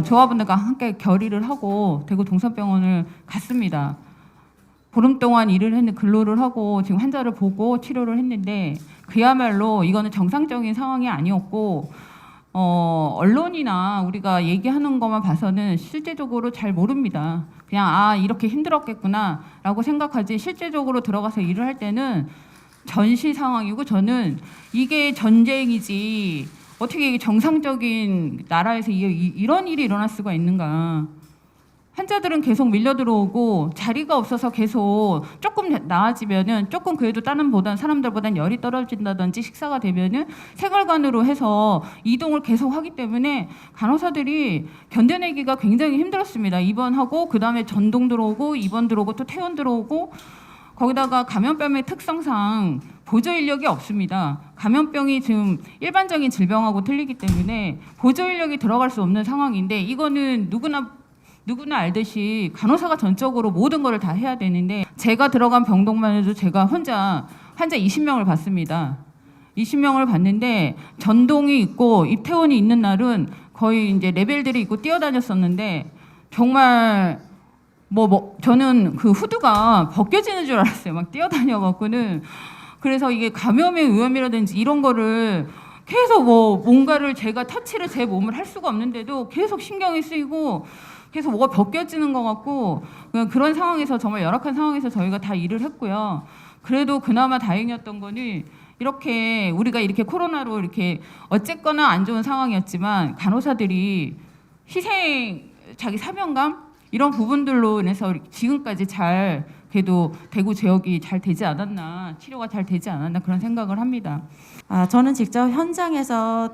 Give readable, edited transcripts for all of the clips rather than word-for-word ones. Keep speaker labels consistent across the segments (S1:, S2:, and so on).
S1: 조합원들과 함께 결의를 하고 대구 동산병원을 갔습니다. 보름 동안 일을 했는데 근로를 하고 지금 환자를 보고 치료를 했는데 그야말로 이거는 정상적인 상황이 아니었고 언론이나 우리가 얘기하는 것만 봐서는 실제적으로 잘 모릅니다. 그냥 이렇게 힘들었겠구나라고 생각하지 실제적으로 들어가서 일을 할 때는 전시 상황이고 저는 이게 전쟁이지 어떻게 이게 정상적인 나라에서 이런 일이 일어날 수가 있는가. 환자들은 계속 밀려 들어오고 자리가 없어서 계속 조금 나아지면은 조금 그래도 다른 사람들보단 열이 떨어진다든지 식사가 되면은 생활관으로 해서 이동을 계속 하기 때문에 간호사들이 견뎌내기가 굉장히 힘들었습니다. 입원하고 그다음에 전동 들어오고 입원 들어오고 또 퇴원 들어오고 거기다가 감염병의 특성상 보조 인력이 없습니다. 감염병이 지금 일반적인 질병하고 틀리기 때문에 보조 인력이 들어갈 수 없는 상황인데 이거는 누구나 알듯이 간호사가 전적으로 모든 거를 다 해야 되는데 제가 들어간 병동만 해도 제가 혼자 환자 20명을 봤습니다. 20명을 봤는데 전동이 있고 입퇴원이 있는 날은 거의 이제 레벨들이 있고 뛰어다녔었는데 정말 저는 그 후드가 벗겨지는 줄 알았어요. 막 뛰어다녀갖고는. 그래서 이게 감염의 위험이라든지 이런 거를 계속 뭔가를 제가 터치를 제 몸을 할 수가 없는데도 계속 신경이 쓰이고 계속 뭐가 벗겨지는 것 같고 그런 상황에서 정말 열악한 상황에서 저희가 다 일을 했고요. 그래도 그나마 다행이었던 거는 이렇게 우리가 이렇게 코로나로 이렇게 어쨌거나 안 좋은 상황이었지만 간호사들이 자기 사명감 이런 부분들로 인해서 지금까지 잘 그래도 대구 지역이 잘 되지 않았나 치료가 잘 되지 않았나 그런 생각을 합니다.
S2: 저는 직접 현장에서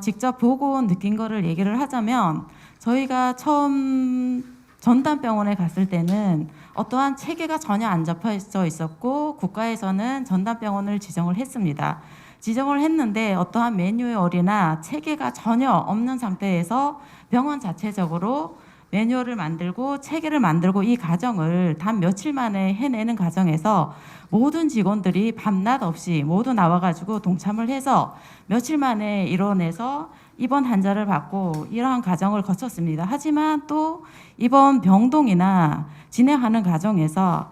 S2: 직접 보고 느낀 거를 얘기를 하자면 저희가 처음 전담병원에 갔을 때는 어떠한 체계가 전혀 안 잡혀져 있었고 국가에서는 전담병원을 지정을 했습니다. 지정을 했는데 어떠한 매뉴얼이나 체계가 전혀 없는 상태에서 병원 자체적으로 매뉴얼을 만들고 체계를 만들고 이 과정을 단 며칠 만에 해내는 과정에서 모든 직원들이 밤낮 없이 모두 나와가지고 동참을 해서 며칠 만에 이뤄내서 입원 환자를 받고 이러한 과정을 거쳤습니다. 하지만 또 입원 병동이나 진행하는 과정에서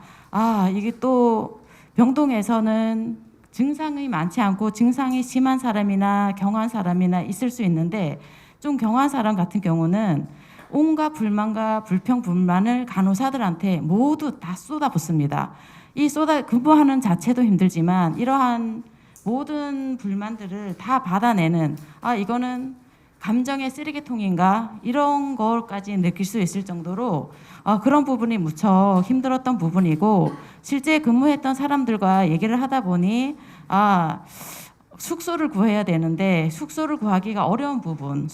S2: 이게 또 병동에서는 증상이 많지 않고 증상이 심한 사람이나 경한 사람이나 있을 수 있는데 좀 경한 사람 같은 경우는 온갖 불만과 불평불만을 간호사들한테 모두 다 쏟아붓습니다. 근무하는 자체도 힘들지만 이러한 모든 불만들을 다 받아내는 이거는 감정의 쓰레기통인가 이런 걸까지 느낄 수 있을 정도로 그런 부분이 무척 힘들었던 부분이고 실제 근무했던 사람들과 얘기를 하다 보니 숙소를 구해야 되는데 숙소를 구하기가 어려운 부분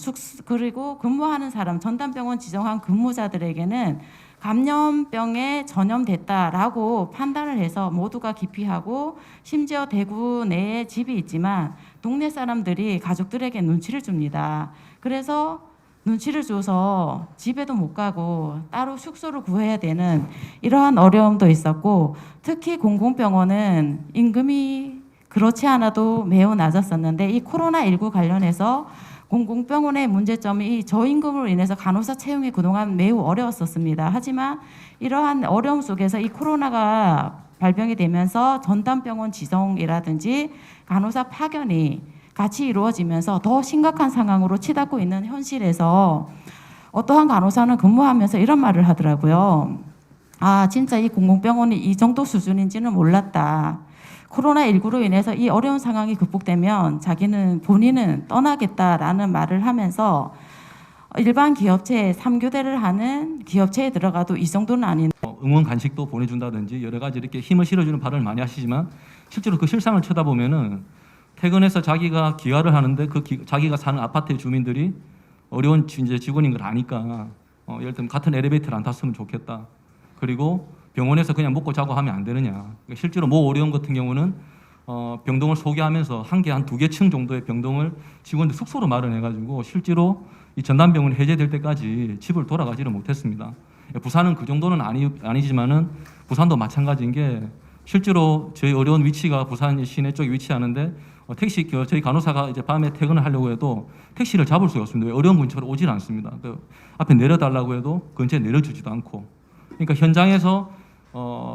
S2: 그리고 근무하는 사람 전담병원 지정한 근무자들에게는 감염병에 전염됐다라고 판단을 해서 모두가 기피하고 심지어 대구 내에 집이 있지만 동네 사람들이 가족들에게 눈치를 줍니다. 그래서 눈치를 줘서 집에도 못 가고 따로 숙소를 구해야 되는 이러한 어려움도 있었고 특히 공공병원은 임금이 그렇지 않아도 매우 낮았었는데 이 코로나19 관련해서 공공병원의 문제점이 이 저임금으로 인해서 간호사 채용이 그동안 매우 어려웠었습니다. 하지만 이러한 어려움 속에서 이 코로나가 발병이 되면서 전담병원 지정이라든지 간호사 파견이 같이 이루어지면서 더 심각한 상황으로 치닫고 있는 현실에서 어떠한 간호사는 근무하면서 이런 말을 하더라고요. 진짜 이 공공병원이 이 정도 수준인지는 몰랐다. 코로나19로 인해서 이 어려운 상황이 극복되면 본인은 떠나겠다라는 말을 하면서 일반 기업체 3교대를 하는 기업체에 들어가도 이 정도는 아닌
S3: 응원 간식도 보내준다든지 여러 가지 이렇게 힘을 실어주는 발언을 많이 하시지만 실제로 그 실상을 쳐다보면은 퇴근해서 자기가 기화를 하는데 자기가 사는 아파트의 주민들이 어려운 이제 직원인 걸 아니까 예를 들면 같은 엘리베이터를 안 탔으면 좋겠다. 그리고 병원에서 그냥 먹고 자고 하면 안 되느냐. 그러니까 실제로 모 어려운 같은 경우는 병동을 소개하면서 한 두 개 층 정도의 병동을 직원들 숙소로 마련해가지고 실제로 이 전담병원이 해제될 때까지 집을 돌아가지를 못했습니다. 부산은 그 정도는 아니지만은 부산도 마찬가지인 게 실제로 저희 어려운 위치가 부산 시내 쪽에 위치하는데 택시 저희 간호사가 이제 밤에 퇴근을 하려고 해도 택시를 잡을 수가 없습니다. 왜? 어려운 근처로 오질 않습니다. 그 앞에 내려달라고 해도 근처에 내려주지도 않고. 그러니까 현장에서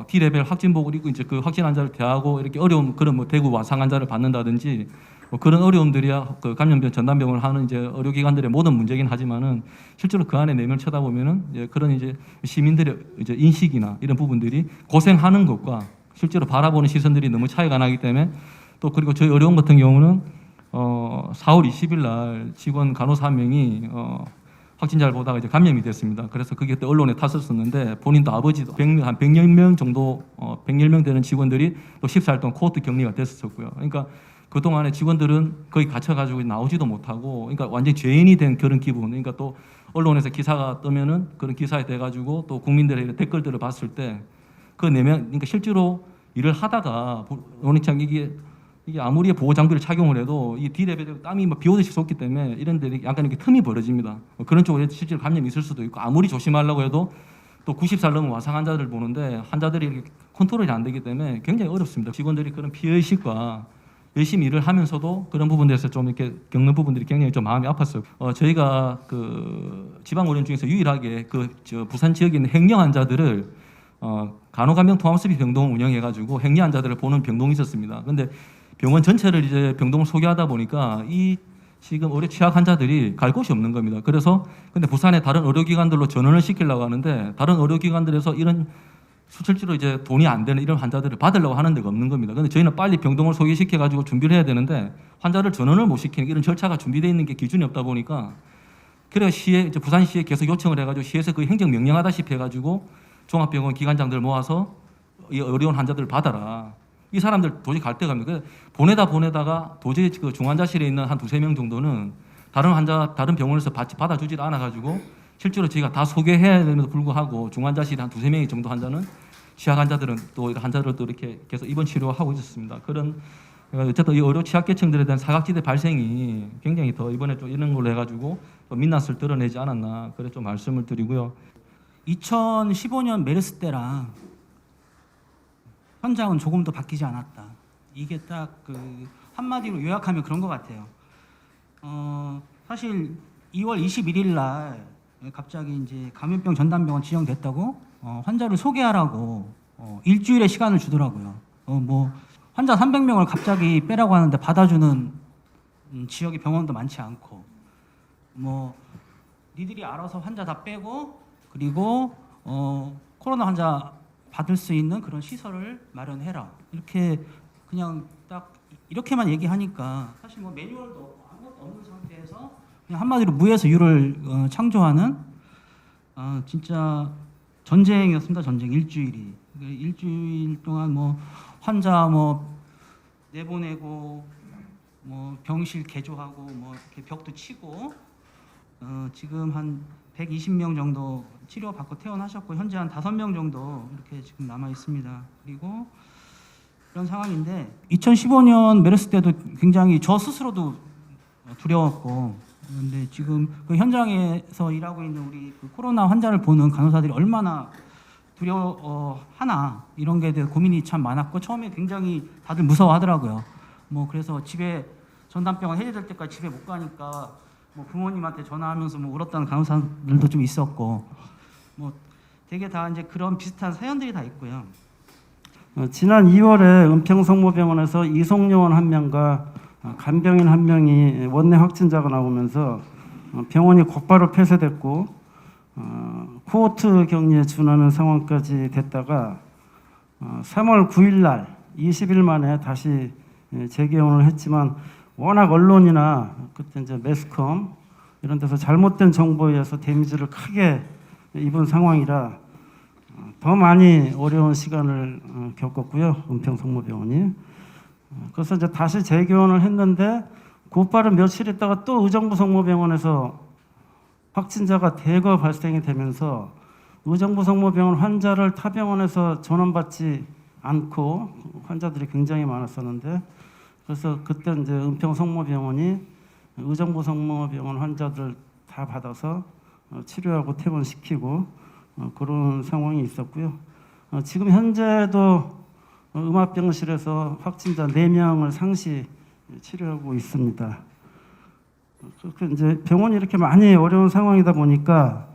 S3: D레벨 확진복을 입고 이제 그 확진 환자를 대하고 이렇게 어려운 그런 뭐 대구 와상 환자를 받는다든지 뭐 그런 어려움들이야 그 감염병 전담병을 하는 이제 의료기관들의 모든 문제긴 하지만은 실제로 그 안에 내면 쳐다보면은 이제 그런 이제 시민들의 이제 인식이나 이런 부분들이 고생하는 것과 실제로 바라보는 시선들이 너무 차이가 나기 때문에 또 그리고 저희 의료원 같은 경우는 4월 20일 날 직원 간호사 한 명이 확진자를 보다가 이제 감염이 됐습니다. 그래서 그게 또 언론에 탔었었는데 본인도 아버지도 한 100여 정도 100여 되는 직원들이 또 14일 동안 코호트 격리가 됐었고요. 그러니까 그동안에 직원들은 거의 갇혀가지고 나오지도 못하고 그러니까 완전히 죄인이 된 그런 기분. 그러니까 또 언론에서 기사가 뜨면은 그런 기사에 대가지고 또 국민들의 댓글들을 봤을 때 그 내면 그러니까 실제로 일을 하다가 원익장 이게 아무리 보호 장비를 착용을 해도 이 D레벨에 땀이 막 비 오듯이 쏟기 때문에 이런 데 약간 이렇게 틈이 벌어집니다. 그런 쪽으로 실제로 감염이 있을 수도 있고 아무리 조심하려고 해도 또 90살 넘은 와상 환자들을 보는데 환자들이 이렇게 컨트롤이 안 되기 때문에 굉장히 어렵습니다. 직원들이 그런 피해의식과 열심히 일을 하면서도 그런 부분들에서 좀 이렇게 겪는 부분들이 굉장히 좀 마음이 아팠어요. 저희가 그 지방 의료원 중에서 유일하게 부산 지역에 있는 행여 환자들을 간호간병 통합수비 병동을 운영해가지고 행여 환자들을 보는 병동이 있었습니다. 근데 병원 전체를 이제 병동을 소개하다 보니까 이 지금 의료 취약 환자들이 갈 곳이 없는 겁니다. 그래서 근데 부산의 다른 의료기관들로 전원을 시키려고 하는데 다른 의료기관들에서 이런 실제로 이제 돈이 안 되는 이런 환자들을 받으려고 하는 데가 없는 겁니다. 근데 저희는 빨리 병동을 소개시켜 가지고 준비를 해야 되는데 환자를 전원을 못 시키는 이런 절차가 준비되어 있는 게 기준이 없다 보니까 그래서 시에 이제 부산시에 계속 요청을 해가지고 시에서 그 행정 명령하다시피 해가지고 종합병원 기관장들 모아서 이 어려운 환자들을 받아라. 이 사람들 도저히 갈 데가 없는데 보내다가 도저히 그 중환자실에 있는 한 두세 명 정도는 다른 병원에서 받아주질 않아가지고 실제로 저희가 다 소개해야 됨에도 불구하고 중환자실에 한 두세 명이 정도 환자는 취약 환자들은 또 환자들 또 이렇게 계속 입원 치료하고 있었습니다. 그런 어쨌든 이 의료 취약계층들에 대한 사각지대 발생이 굉장히 더 이번에 좀 이런 걸로 해가지고 또 민낯을 드러내지 않았나 그래 좀 말씀을 드리고요.
S4: 2015년 메르스 때랑 현장은 조금 더 바뀌지 않았다. 이게 딱 그 한마디로 요약하면 그런 것 같아요. 사실 2월 21일 날 갑자기 이제 감염병 전담병원 지정됐다고 환자를 소개하라고 일주일의 시간을 주더라고요. 뭐 환자 300명을 갑자기 빼라고 하는데 받아주는 지역의 병원도 많지 않고 뭐 니들이 알아서 환자 다 빼고 그리고 코로나 환자 받을 수 있는 그런 시설을 마련해라. 이렇게 그냥 딱 이렇게만 얘기하니까 사실 뭐 매뉴얼도 없고 아무것도 없는 상태에서 그냥 한마디로 무에서 유를 창조하는 진짜 전쟁이었습니다. 전쟁 일주일이. 일주일 동안 뭐 환자 뭐 내보내고 뭐 병실 개조하고 뭐 이렇게 벽도 치고 지금 한 120명 정도 치료받고 퇴원하셨고 현재 한 5명 정도 이렇게 지금 남아 있습니다. 그리고 이런 상황인데 2015년 메르스 때도 굉장히 저 스스로도 두려웠고 그런데 지금 그 현장에서 일하고 있는 우리 그 코로나 환자를 보는 간호사들이 얼마나 두려워하나 이런 게 대해 고민이 참 많았고 처음에 굉장히 다들 무서워하더라고요. 뭐 그래서 집에 전담병원 해제될 때까지 집에 못 가니까 뭐 부모님한테 전화하면서 뭐 울었다는 간호사들도 좀 있었고 뭐 되게 다 이제 그런 비슷한 사연들이 다 있고요.
S5: 지난 2월에 은평성모병원에서 이송요원 한 명과 간병인 한 명이 원내 확진자가 나오면서 병원이 곧바로 폐쇄됐고 코호트 격리에 준하는 상황까지 됐다가 3월 9일 날 20일 만에 다시 재개원을 했지만 워낙 언론이나 그때 이제 매스컴 이런 데서 잘못된 정보에 의해서 데미지를 크게 입은 상황이라 더 많이 어려운 시간을 겪었고요. 은평성모병원이. 그래서 이제 다시 재개원을 했는데 곧바로 며칠 있다가 또 의정부 성모병원에서 확진자가 대거 발생이 되면서 의정부 성모병원 환자를 타 병원에서 전원받지 않고 환자들이 굉장히 많았었는데 그래서 그때 이제 은평 성모병원이 의정부 성모병원 환자들 다 받아서 치료하고 퇴원시키고 그런 상황이 있었고요. 지금 현재도 음압병실에서 확진자 4명을 상시 치료하고 있습니다. 그 이제 병원이 이렇게 많이 어려운 상황이다 보니까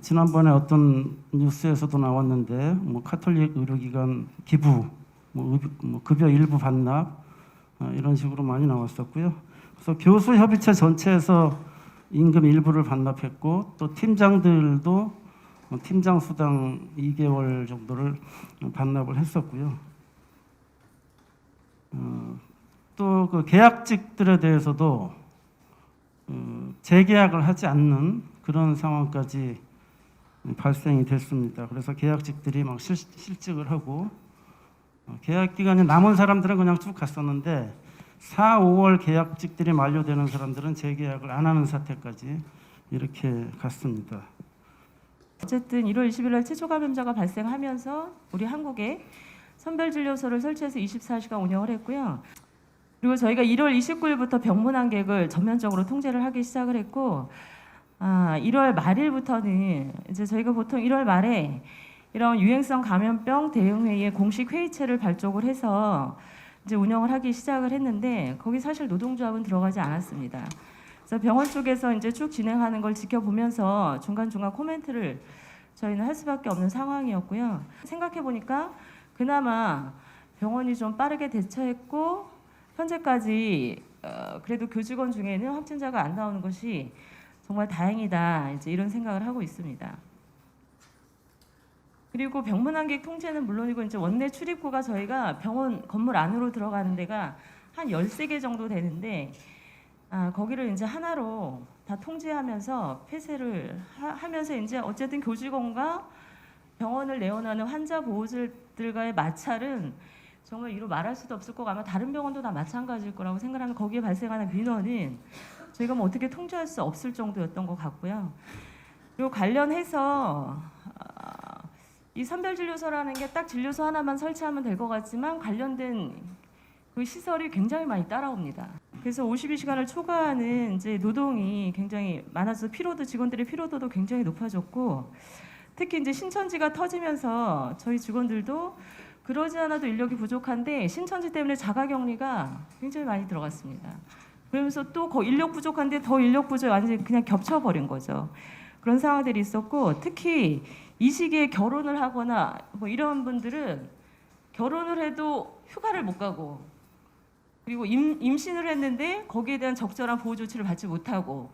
S5: 지난번에 어떤 뉴스에서도 나왔는데 뭐 카톨릭 의료기관 기부, 뭐 급여 일부 반납 이런 식으로 많이 나왔었고요. 그래서 교수 협의체 전체에서 임금 일부를 반납했고 또 팀장들도 팀장 수당 2개월 정도를 반납을 했었고요. 또 그 계약직들에 대해서도 재계약을 하지 않는 그런 상황까지 발생이 됐습니다. 그래서 계약직들이 막 실직을 하고 계약 기간이 남은 사람들은 그냥 쭉 갔었는데 4, 5월 계약직들이 만료되는 사람들은 재계약을 안 하는 사태까지 이렇게 갔습니다.
S6: 어쨌든 1월 20일 날 최초 감염자가 발생하면서 우리 한국에 선별진료소를 설치해서 24시간 운영을 했고요. 그리고 저희가 1월 29일부터 병문안객을 전면적으로 통제를 하기 시작을 했고 1월 말일부터는 이제 저희가 보통 1월 말에 이런 유행성 감염병 대응회의의 공식 회의체를 발족을 해서 이제 운영을 하기 시작을 했는데 거기 사실 노동조합은 들어가지 않았습니다. 그래서 병원 쪽에서 이제 쭉 진행하는 걸 지켜보면서 중간중간 코멘트를 저희는 할 수밖에 없는 상황이었고요. 생각해 보니까 그나마 병원이 좀 빠르게 대처했고 현재까지 그래도 교직원 중에는 확진자가 안 나오는 것이 정말 다행이다. 이제 이런 생각을 하고 있습니다. 그리고 병문안객 통제는 물론이고 이제 원내 출입구가 저희가 병원 건물 안으로 들어가는 데가 한 13개 정도 되는데 거기를 이제 하나로 다 통제하면서 폐쇄를 하면서 이제 어쨌든 교직원과 병원을 내원하는 환자 보호자들과의 마찰은 정말 이루 말할 수도 없을 거고 아마 다른 병원도 다 마찬가지일 거라고 생각하는 거기에 발생하는 민원은 저희가 뭐 어떻게 통제할 수 없을 정도였던 것 같고요. 그리고 관련해서 이 선별진료소라는 게 딱 진료소 하나만 설치하면 될 것 같지만 관련된 그 시설이 굉장히 많이 따라옵니다. 그래서 52시간을 초과하는 이제 노동이 굉장히 많아서 직원들의 피로도도 굉장히 높아졌고 특히 이제 신천지가 터지면서 저희 직원들도 그러지 않아도 인력이 부족한데 신천지 때문에 자가격리가 굉장히 많이 들어갔습니다. 그러면서 또 인력 부족한데 더 인력 부족이 완전히 그냥 겹쳐버린 거죠. 그런 상황들이 있었고 특히 이 시기에 결혼을 하거나 뭐 이런 분들은 결혼을 해도 휴가를 못 가고 그리고 임신을 했는데 거기에 대한 적절한 보호 조치를 받지 못하고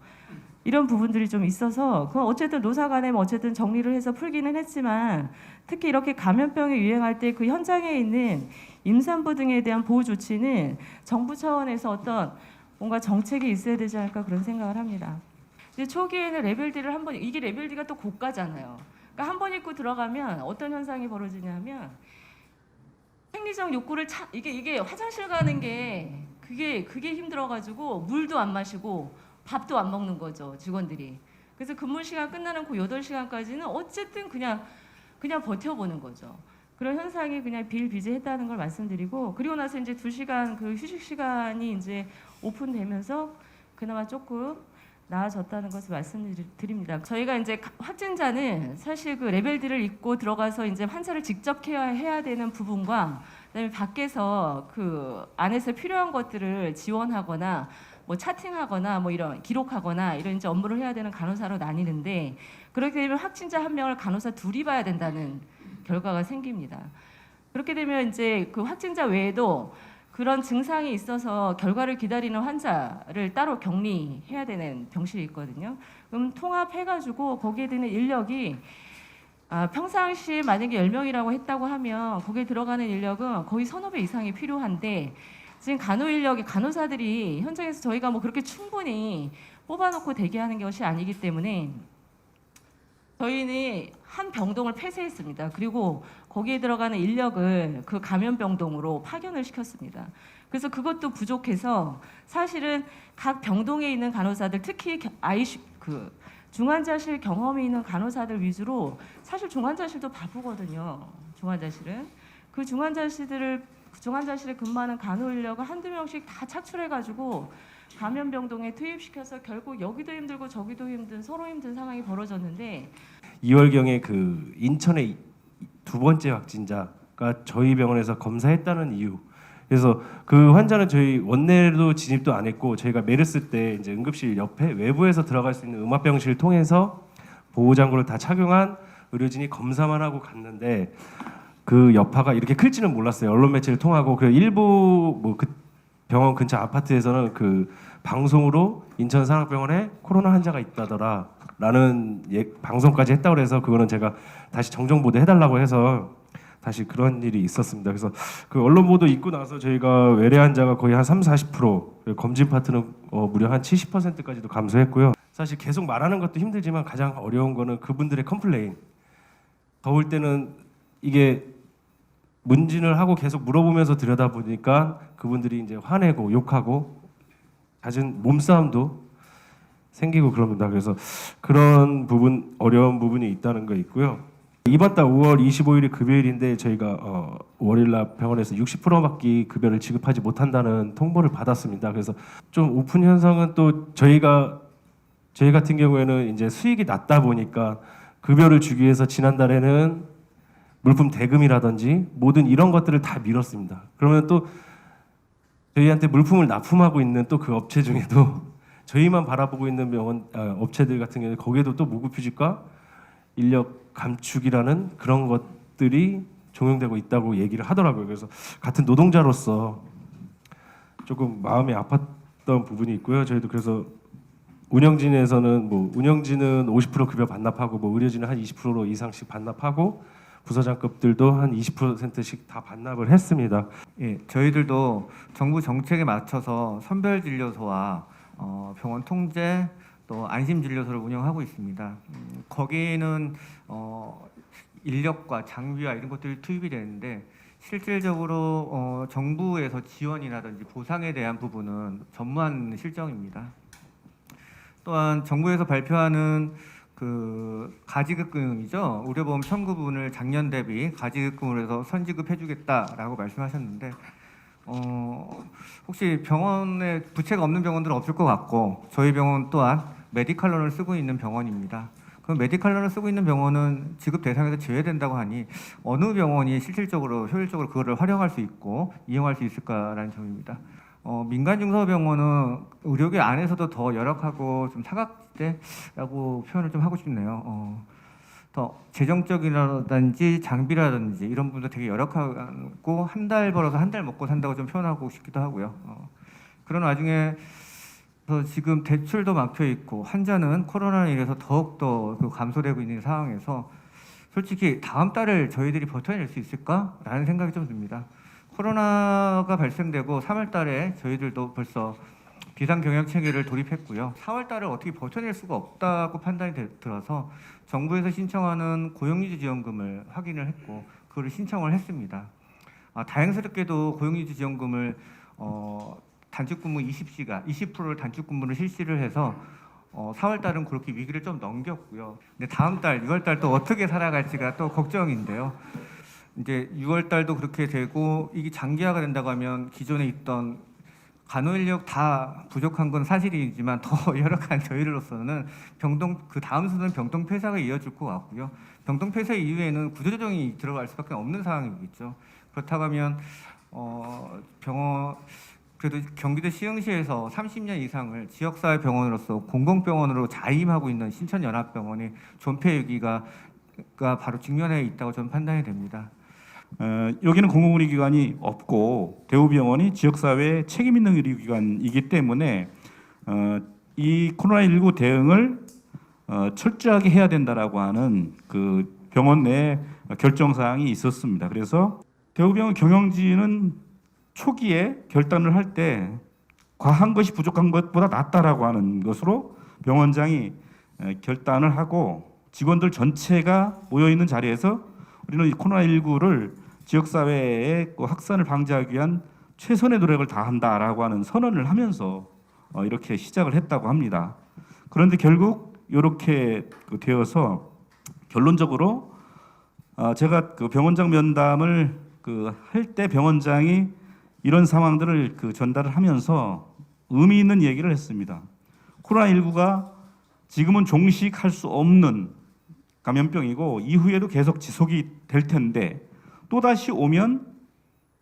S6: 이런 부분들이 좀 있어서 그건 어쨌든 노사 간에 뭐 어쨌든 정리를 해서 풀기는 했지만 특히 이렇게 감염병이 유행할 때 그 현장에 있는 임산부 등에 대한 보호 조치는 정부 차원에서 어떤 뭔가 정책이 있어야 되지 않을까 그런 생각을 합니다. 이제 초기에는 레벨 D를 이게 레벨 D가 또 고가잖아요. 그러니까 한 번 입고 들어가면 어떤 현상이 벌어지냐면 생리적 욕구를 이게 화장실 가는 게 그게 힘들어가지고 물도 안 마시고 밥도 안 먹는 거죠 직원들이. 그래서 근무 시간 끝나는 그 8시간까지는 어쨌든 그냥 버텨보는 거죠. 그런 현상이 그냥 비일비재했다는 걸 말씀드리고 그리고 나서 이제 2시간 그 휴식 시간이 이제 오픈되면서 그나마 조금 나아졌다는 것을 말씀드립니다. 저희가 이제 확진자는 사실 그 레벨 D를 입고 들어가서 이제 환자를 직접 케어해야 되는 부분과 그다음에 밖에서 그 안에서 필요한 것들을 지원하거나 뭐 차팅하거나 뭐 이런 기록하거나 이런 이제 업무를 해야 되는 간호사로 나뉘는데 그렇게 되면 확진자 1명을 간호사 2이 봐야 된다는 결과가 생깁니다. 그렇게 되면 이제 그 확진자 외에도 그런 증상이 있어서 결과를 기다리는 환자를 따로 격리해야 되는 병실이 있거든요. 그럼 통합해가지고 거기에 드는 인력이 평상시에 만약에 10명이라고 했다고 하면 거기에 들어가는 인력은 거의 1,000배 이상이 필요한데 지금 간호사들이 현장에서 저희가 뭐 그렇게 충분히 뽑아놓고 대기하는 것이 아니기 때문에 저희는 한 병동을 폐쇄했습니다. 그리고 거기에 들어가는 인력을 그 감염병동으로 파견을 시켰습니다. 그래서 그것도 부족해서 사실은 각 병동에 있는 간호사들 특히 중환자실 경험이 있는 간호사들 위주로 사실 중환자실도 바쁘거든요. 중환자실은 그 중환자실에 근무하는 간호 인력을 한두 명씩 다 착출해가지고 감염병동에 투입시켜서 결국 여기도 힘들고 저기도 힘든 서로 힘든 상황이 벌어졌는데
S7: 2월경에 그 인천의 2번째 확진자가 저희 병원에서 검사했다는 이유 그래서 그 환자는 저희 원내로 진입도 안 했고 저희가 메르스 때 이제 응급실 옆에 외부에서 들어갈 수 있는 음압병실을 통해서 보호장구를 다 착용한 의료진이 검사만 하고 갔는데 그 여파가 이렇게 클지는 몰랐어요. 언론 매체를 통하고 그 일부 뭐 그 병원 근처 아파트에서는 그 방송으로 인천산악병원에 코로나 환자가 있다더라라는 방송까지 했다고 그래서 그거는 제가 다시 정정 보도 해달라고 해서 다시 그런 일이 있었습니다. 그래서 그 언론 보도 있고 나서 저희가 외래 환자가 거의 한 30-40%, 검진 파트는 무려 한 70%까지도 감소했고요. 사실 계속 말하는 것도 힘들지만 가장 어려운 거는 그분들의 컴플레인. 더울 때는 이게 문진을 하고 계속 물어보면서 들여다보니까 그분들이 이제 화내고 욕하고 잦은 몸싸움도 생기고 그럽니다. 그래서 그런 부분 어려운 부분이 있다는 거 있고요. 이번 달 5월 25일이 급여일인데 저희가 월요일날 병원에서 60%밖에 급여를 지급하지 못한다는 통보를 받았습니다. 그래서 좀 오픈 현상은 또 저희 같은 경우에는 이제 수익이 낮다 보니까 급여를 주기 위해서 지난달에는 물품 대금이라든지 모든 이런 것들을 다 미뤘습니다. 그러면 또 저희한테 물품을 납품하고 있는 또 그 업체 중에도 저희만 바라보고 있는 병원 업체들 같은 경우에 거기에도 또 무급휴직과 인력 감축이라는 그런 것들이 종용되고 있다고 얘기를 하더라고요. 그래서 같은 노동자로서 조금 마음이 아팠던 부분이 있고요. 저희도 그래서 운영진에서는 뭐 운영진은 50% 급여 반납하고 뭐 의료진은 한 20% 이상씩 반납하고 부서장급들도 한 20%씩 다 반납을 했습니다.
S8: 예, 저희들도 정부 정책에 맞춰서 선별진료소와 병원 통제 또 안심진료소를 운영하고 있습니다. 거기는 인력과 장비와 이런 것들이 투입이 되는데 실질적으로 정부에서 지원이라든지 보상에 대한 부분은 전무한 실정입니다. 또한 정부에서 발표하는 그 가지급금이죠. 의료보험 청구분을 작년 대비 가지급금으로 해서 선지급해주겠다라고 말씀하셨는데 혹시 병원에 부채가 없는 병원들은 없을 것 같고 저희 병원 또한 메디칼론을 쓰고 있는 병원입니다. 그럼 메디칼론을 쓰고 있는 병원은 지급 대상에서 제외된다고 하니 어느 병원이 실질적으로 효율적으로 그거를 활용할 수 있고 이용할 수 있을까라는 점입니다. 민간 중소병원은 의료계 안에서도 더 열악하고 좀 사각지대라고 표현을 좀 하고 싶네요. 더 재정적이라든지 장비라든지 이런 분도 되게 열악하고 한 달 벌어서 한 달 먹고 산다고 좀 표현하고 싶기도 하고요. 그런 와중에 지금 대출도 막혀 있고 환자는 코로나로 인해서 더욱더 감소되고 있는 상황에서 솔직히 다음 달을 저희들이 버텨낼 수 있을까라는 생각이 좀 듭니다. 코로나가 발생되고 3월 달에 저희들도 벌써 비상경영체계를 돌입했고요. 4월 달을 어떻게 버텨낼 수가 없다고 판단이 들어서 정부에서 신청하는 고용유지지원금을 확인을 했고 그거를 신청을 했습니다. 다행스럽게도 고용유지지원금을 단축근무 20시간, 20%를 단축근무를 실시를 해서 4월 달은 그렇게 위기를 좀 넘겼고요. 근데 다음 달, 6월 달 또 어떻게 살아갈지가 또 걱정인데요. 이제 6월 달도 그렇게 되고 이게 장기화가 된다고 하면 기존에 있던 간호 인력 다 부족한 건 사실이지만 더 열악한 저희로서는 그 다음 순서는 병동 폐쇄가 이어질 것 같고요. 병동 폐쇄 이후에는 구조조정이 들어갈 수밖에 없는 상황이겠죠. 그렇다고 하면 병원 그래도 경기도 시흥시에서 30년 이상을 지역사회 병원으로서 공공병원으로 자임하고 있는 신천연합병원이 존폐 위기가 바로 직면해 있다고 저는 판단이 됩니다.
S9: 여기는 공공의료기관이 없고 대우병원이 지역사회 책임 있는 의료기관이기 때문에 이 코로나19 대응을 철저하게 해야 된다라고 하는 그 병원 내 결정사항이 있었습니다. 그래서 대우병원 경영진은 초기에 결단을 할 때 과한 것이 부족한 것보다 낫다라고 하는 것으로 병원장이 결단을 하고 직원들 전체가 모여 있는 자리에서 우리는 코로나19를 지역사회의 확산을 방지하기 위한 최선의 노력을 다한다라고 하는 선언을 하면서 이렇게 시작을 했다고 합니다. 그런데 결국 이렇게 되어서 결론적으로 제가 그 병원장 면담을 할 때 병원장이 이런 상황들을 전달을 하면서 의미 있는 얘기를 했습니다. 코로나19가 지금은 종식할 수 없는 감염병이고 이후에도 계속 지속이 될 텐데 또다시 오면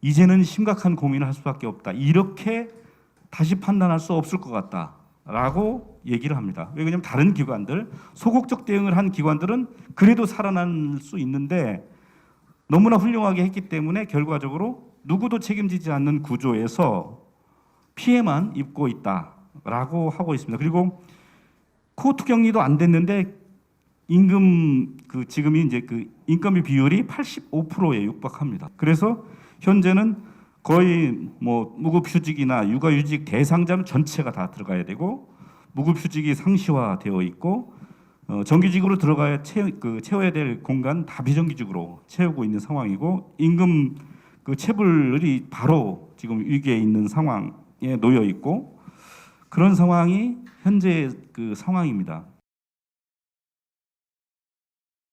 S9: 이제는 심각한 고민을 할 수밖에 없다. 이렇게 다시 판단할 수 없을 것 같다라고 얘기를 합니다. 왜냐하면 다른 기관들, 소극적 대응을 한 기관들은 그래도 살아날 수 있는데 너무나 훌륭하게 했기 때문에 결과적으로 누구도 책임지지 않는 구조에서 피해만 입고 있다라고 하고 있습니다. 그리고 코호트 격리도 안 됐는데 임금 지금이 이제 인건비 비율이 85%에 육박합니다. 그래서 현재는 거의 뭐 무급휴직이나 육아휴직 대상자 전체가 다 들어가야 되고 무급휴직이 상시화되어 있고 정규직으로 들어가야 채워야 될 공간 다 비정규직으로 채우고 있는 상황이고 임금 체불이 바로 지금 위기에 있는 상황에 놓여 있고 그런 상황이 현재 상황입니다.